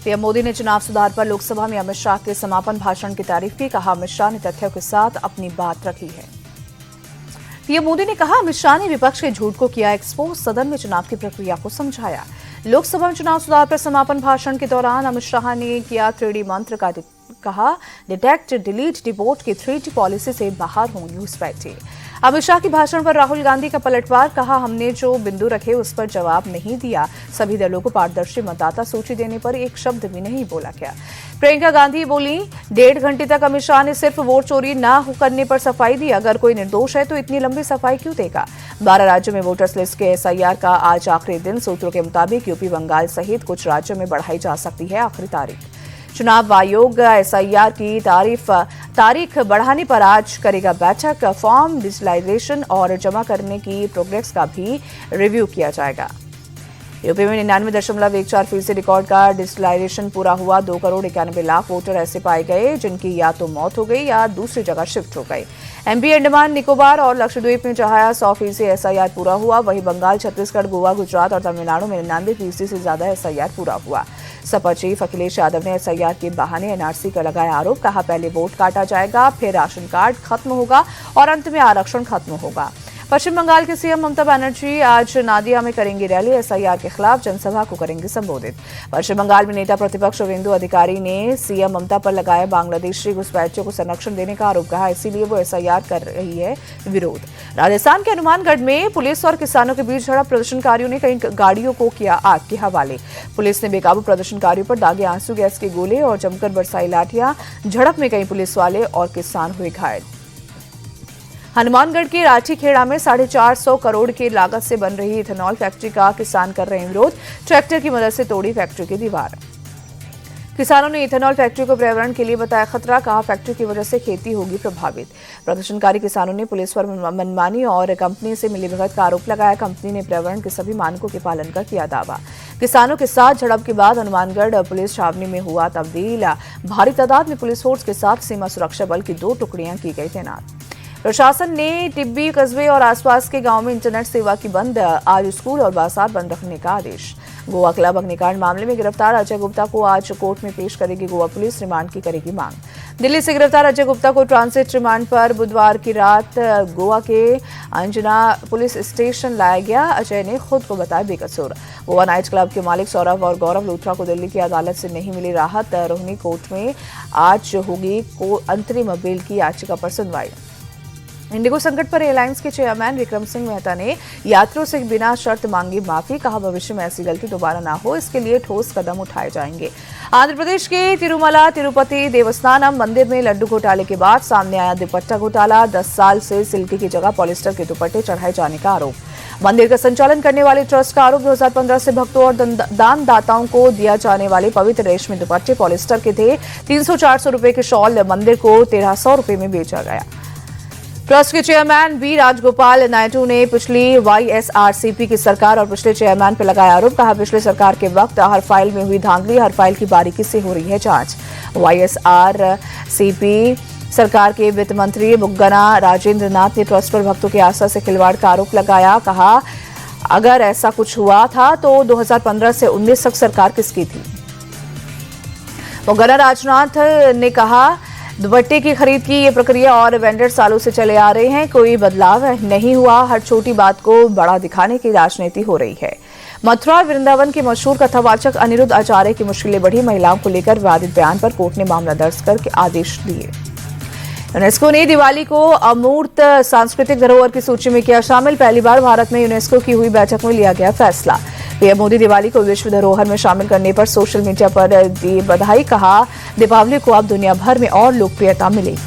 PM Modi ने चुनाव सुधार पर लोकसभा में अमित शाह के समापन भाषण की तारीफ की। कहा, अमित शाह ने तथ्यों के साथ अपनी बात रखी है। पीएम मोदी ने कहा, अमित शाह ने विपक्ष के झूठ को किया एक्सपोज, सदन में चुनाव की प्रक्रिया को समझाया। लोकसभा में चुनाव सुधार पर समापन भाषण के दौरान अमित शाह ने किया 3D मंत्र का कहा, डिटेक्ट, डिलीट, डिपोर्ट की 3D पॉलिसी से बाहर हों न्यूज बैठे। अमित शाह के भाषण पर राहुल गांधी का पलटवार। कहा, हमने जो बिंदु रखे उस पर जवाब नहीं दिया। सभी दलों को पारदर्शी मतदाता सूची देने पर एक शब्द भी नहीं बोला गया। प्रियंका गांधी बोली, 1.5 घंटे तक अमित शाह ने सिर्फ वोट चोरी न करने पर सफाई दी। अगर कोई निर्दोष है तो इतनी लंबी सफाई क्यों देगा। 12 राज्यों में वोटर्स लिस्ट के SIR का आज आखिरी दिन। सूत्रों के मुताबिक यूपी, बंगाल सहित कुछ राज्यों में बढ़ाई जा सकती है आखिरी तारीख। चुनाव आयोग SIR की तारीख बढ़ाने पर आज करेगा बैठक। फॉर्म डिजिटलाइजेशन और जमा करने की प्रोग्रेस का भी रिव्यू किया जाएगा। यूपी में 99.14% रिकॉर्ड का डिजिटलाइजेशन पूरा हुआ। 2,91,00,000 वोटर ऐसे पाए गए जिनकी या तो मौत हो गई या दूसरी जगह शिफ्ट हो गई। MP, अंडमान निकोबार और लक्षद्वीप में जहां 100% SIR पूरा हुआ, वहीं बंगाल, छत्तीसगढ़, गोवा, गुजरात और तमिलनाडु में 99% से ज्यादा SIR पूरा हुआ। सपा चीफ अखिलेश यादव ने SIR के बहाने NRC का लगाया आरोप। कहा, पहले वोट काटा जाएगा, फिर राशन कार्ड खत्म होगा और अंत में आरक्षण खत्म होगा। पश्चिम बंगाल के CM ममता बनर्जी आज नादिया में करेंगी रैली। SIR के खिलाफ जनसभा को करेंगे संबोधित। पश्चिम बंगाल में नेता प्रतिपक्ष शुवेंदु अधिकारी ने CM ममता पर लगाया बांग्लादेशी घुसपैठियों को संरक्षण देने का आरोप। कहा, इसीलिए वो SIR कर रही है विरोध। राजस्थान के हनुमानगढ़ में पुलिस और किसानों के बीच झड़प। प्रदर्शनकारियों ने कई गाड़ियों को किया आग के हवाले। पुलिस ने बेकाबू प्रदर्शनकारियों पर दागे आंसू गैस के गोले और जमकर बरसाई लाठियां। झड़प में कई पुलिस वाले और किसान हुए घायल। हनुमानगढ़ के राठीखेड़ा में 450 करोड़ की लागत से बन रही इथेनॉल फैक्ट्री का किसान कर रहे हैं विरोध। ट्रैक्टर की मदद से तोड़ी फैक्ट्री की दीवार। किसानों ने इथेनॉल फैक्ट्री को पर्यावरण के लिए बताया खतरा। कहा, फैक्ट्री की वजह से खेती होगी प्रभावित। प्रदर्शनकारी किसानों ने पुलिस पर मनमानी और कंपनी से मिलीभगत का आरोप लगाया। कंपनी ने पर्यावरण के सभी मानकों के पालन का किया दावा। किसानों के साथ झड़प के बाद हनुमानगढ़ पुलिस छावनी में हुआ तब्दील। भारी तादाद में पुलिस फोर्स के साथ सीमा सुरक्षा बल की 2 टुकड़ियां की गई तैनात। प्रशासन ने टिब्बी, कस्बे और आसपास के गांव में इंटरनेट सेवा की बंद। आज स्कूल और बाजार बंद रखने का आदेश। गोवा क्लब अग्निकांड मामले में गिरफ्तार अजय गुप्ता को आज कोर्ट में पेश करेगी गोवा पुलिस। रिमांड की करेगी मांग। दिल्ली से गिरफ्तार अजय गुप्ता को ट्रांजिट रिमांड पर बुधवार की रात गोवा के अंजना पुलिस स्टेशन लाया गया। अजय ने खुद को बताया बेकसूर। गोवा नाइट क्लब के मालिक सौरभ और गौरव लूथरा को दिल्ली की अदालत से नहीं मिली राहत। रोहिणी कोर्ट में आज होगी अंतरिम बेल की याचिका पर सुनवाई। इंडिगो संकट पर एयरलाइंस के चेयरमैन विक्रम सिंह मेहता ने यात्रियों से बिना शर्त मांगी माफी। कहा, भविष्य में ऐसी गलती दोबारा ना हो, इसके लिए ठोस कदम उठाए जाएंगे। आंध्र प्रदेश के तिरुमला तिरुपति देवस्थानम मंदिर में लड्डू घोटाले के बाद सामने आया दुपट्टा घोटाला। 10 साल से सिल्क की जगह पॉलिस्टर के दुपट्टे चढ़ाए जाने का आरोप। मंदिर का संचालन करने वाले ट्रस्ट का आरोप। 2015 से भक्तों और दानदाताओं को दिया जाने वाले पवित्र रेशमी दुपट्टे पॉलिस्टर के थे। 300-400 रुपए के शॉल मंदिर को 1300 रुपए में बेचा गया। ट्रस्ट के चेयरमैन वी राजगोपाल नायडू ने पिछली YSRCP की सरकार और पिछले चेयरमैन पर लगाया आरोप। कहा, पिछले सरकार के वक्त हर फाइल में हुई धांधली, हर फाइल की बारीकी से हो रही है जांच। YSRCP सरकार के वित्त मंत्री बुग्गना राजेंद्र नाथ ने ट्रस्ट पर भक्तों की आस्था से खिलवाड़ का आरोप लगाया। कहा, अगर ऐसा कुछ हुआ था तो 2015 से 19 तक सरकार किसकी थी। बुग्गना राजनाथ ने कहा, दुपट्टे की खरीद की ये प्रक्रिया और वेंडर सालों से चले आ रहे हैं, कोई बदलाव नहीं हुआ। हर छोटी बात को बड़ा दिखाने की राजनीति हो रही है। मथुरा और वृंदावन के मशहूर कथावाचक अनिरुद्ध आचार्य की मुश्किलें बढ़ी। महिलाओं को लेकर विवादित बयान पर कोर्ट ने मामला दर्ज करके आदेश दिए। यूनेस्को ने दिवाली को अमूर्त सांस्कृतिक धरोहर की सूची में किया शामिल। पहली बार भारत में यूनेस्को की हुई बैठक में लिया गया फैसला। पीएम मोदी दिवाली को विश्व धरोहर में शामिल करने पर सोशल मीडिया पर दी बधाई। कहा, दीपावली को अब दुनिया भर में और लोकप्रियता मिलेगी।